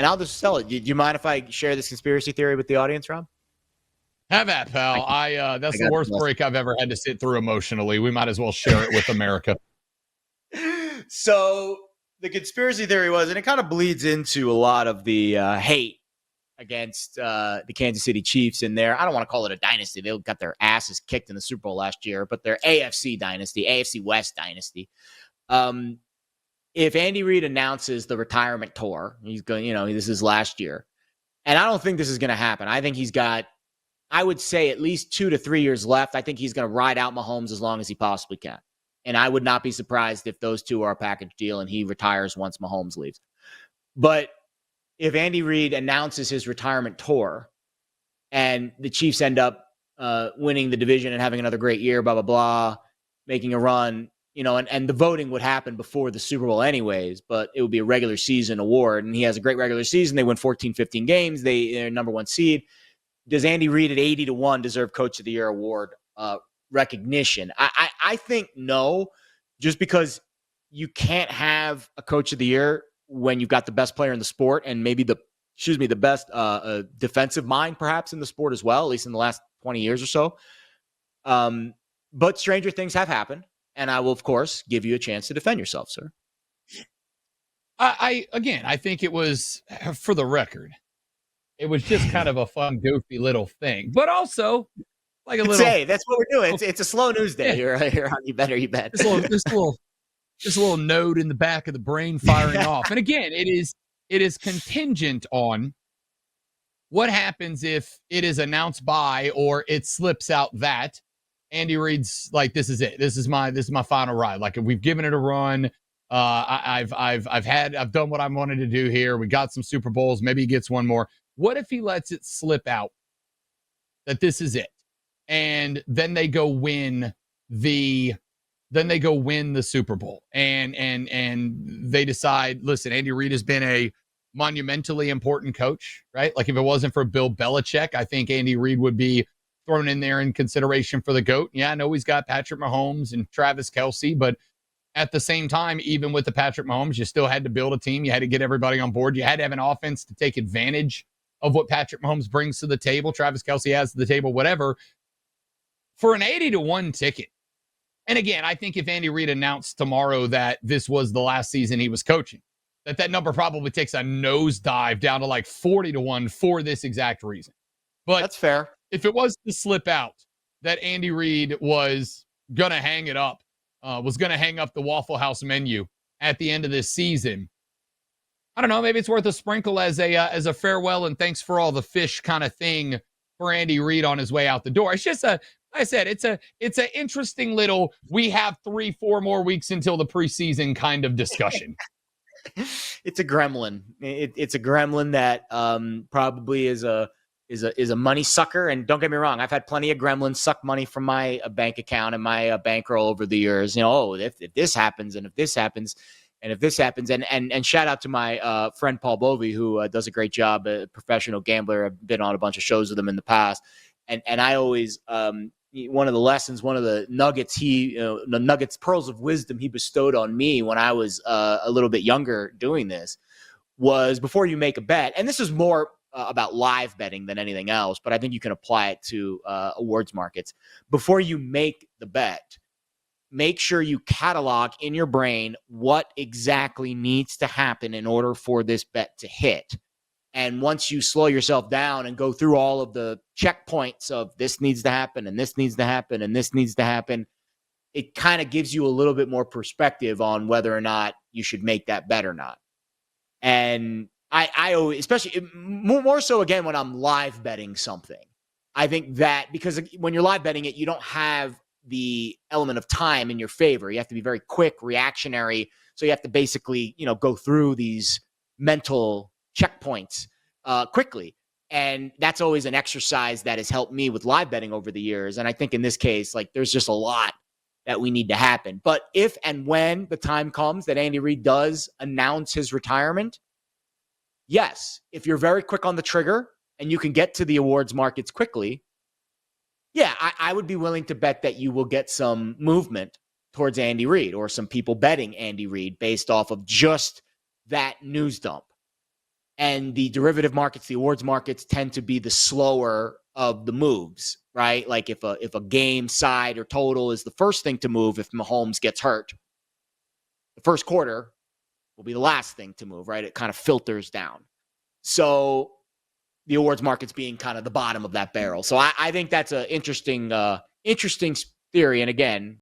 And I'll just sell it. Do you mind if I share this conspiracy theory with the audience, Rob? Have at, pal. That's the worst break I've ever had to sit through emotionally. We might as well share it with America. So the conspiracy theory was, and it kind of bleeds into a lot of the hate against the Kansas City Chiefs in there. I don't want to call it a dynasty. They got their asses kicked in the Super Bowl last year, but their AFC dynasty, AFC West dynasty. If Andy Reid announces the retirement tour, he's going, this is last year. And I don't think this is going to happen. I think he's got, I would say, at least 2 to 3 years left. I think he's going to ride out Mahomes as long as he possibly can. And I would not be surprised if those two are a package deal and he retires once Mahomes leaves. But if Andy Reid announces his retirement tour and the Chiefs end up winning the division and having another great year, blah, blah, blah, making a run, and the voting would happen before the Super Bowl anyways, but it would be a regular season award. And he has a great regular season. They win 14, 15 games. They're number one seed. Does Andy Reid at 80-1 deserve Coach of the Year award recognition? I think no, just because you can't have a Coach of the Year when you've got the best player in the sport and maybe the best defensive mind perhaps in the sport as well, at least in the last 20 years or so. But stranger things have happened, and I will, of course, give you a chance to defend yourself, sir. I think it was, for the record, it was just kind of a fun, goofy little thing, but also like a little. Hey, that's what we're doing. It's a slow news day here on You Better You Bet. Just a little node in the back of the brain firing off. And again, it is contingent on what happens if it is announced by or it slips out that Andy Reid's like, this is it. This is my final ride. Like, we've given it a run. I've done what I wanted to do here. We got some Super Bowls. Maybe he gets one more. What if he lets it slip out that this is it? And then they go win the Super Bowl and they decide, listen, Andy Reid has been a monumentally important coach, right? Like, if it wasn't for Bill Belichick, I think Andy Reid would be thrown in there in consideration for the GOAT. Yeah, I know he's got Patrick Mahomes and Travis Kelce, but at the same time, even with the Patrick Mahomes, you still had to build a team. You had to get everybody on board. You had to have an offense to take advantage of what Patrick Mahomes brings to the table, Travis Kelce has to the table, whatever. For an 80-1 ticket, and again, I think if Andy Reid announced tomorrow that this was the last season he was coaching, that number probably takes a nosedive down to like 40-1 for this exact reason. But that's fair. If it was to slip out that Andy Reid was going to hang it up, was going to hang up the Waffle House menu at the end of this season, I don't know, maybe it's worth a sprinkle as a farewell and thanks for all the fish kind of thing for Andy Reid on his way out the door. It's just like I said, it's an interesting little, we have 3-4 more weeks until the preseason kind of discussion. It's a gremlin. It's a gremlin that probably is a money sucker. And don't get me wrong, I've had plenty of gremlins suck money from my bank account and my bankroll over the years. If this happens and if this happens and if this happens, and shout out to my friend Paul Bovey, who does a great job, a professional gambler. I've been on a bunch of shows with him in the past, and I always one of the lessons, one of the nuggets pearls of wisdom he bestowed on me when I was a little bit younger doing this was, before you make a bet, and this is more about live betting than anything else, but I think you can apply it to awards markets. Before you make the bet, make sure you catalog in your brain what exactly needs to happen in order for this bet to hit. And once you slow yourself down and go through all of the checkpoints of this needs to happen and this needs to happen and this needs to happen, it kind of gives you a little bit more perspective on whether or not you should make that bet or not. And I always, especially more so again when I'm live betting something, I think that because when you're live betting it, you don't have the element of time in your favor. You have to be very quick, reactionary. So you have to basically, go through these mental checkpoints quickly. And that's always an exercise that has helped me with live betting over the years. And I think in this case, like, there's just a lot that we need to happen. But if and when the time comes that Andy Reid does announce his retirement, yes, if you're very quick on the trigger and you can get to the awards markets quickly, yeah, I would be willing to bet that you will get some movement towards Andy Reid or some people betting Andy Reid based off of just that news dump. And the derivative markets, the awards markets, tend to be the slower of the moves, right? Like if a game, side, or total is the first thing to move, if Mahomes gets hurt, the first quarter will be the last thing to move, right? It kind of filters down. So the awards markets being kind of the bottom of that barrel. So I think that's an interesting theory. And again,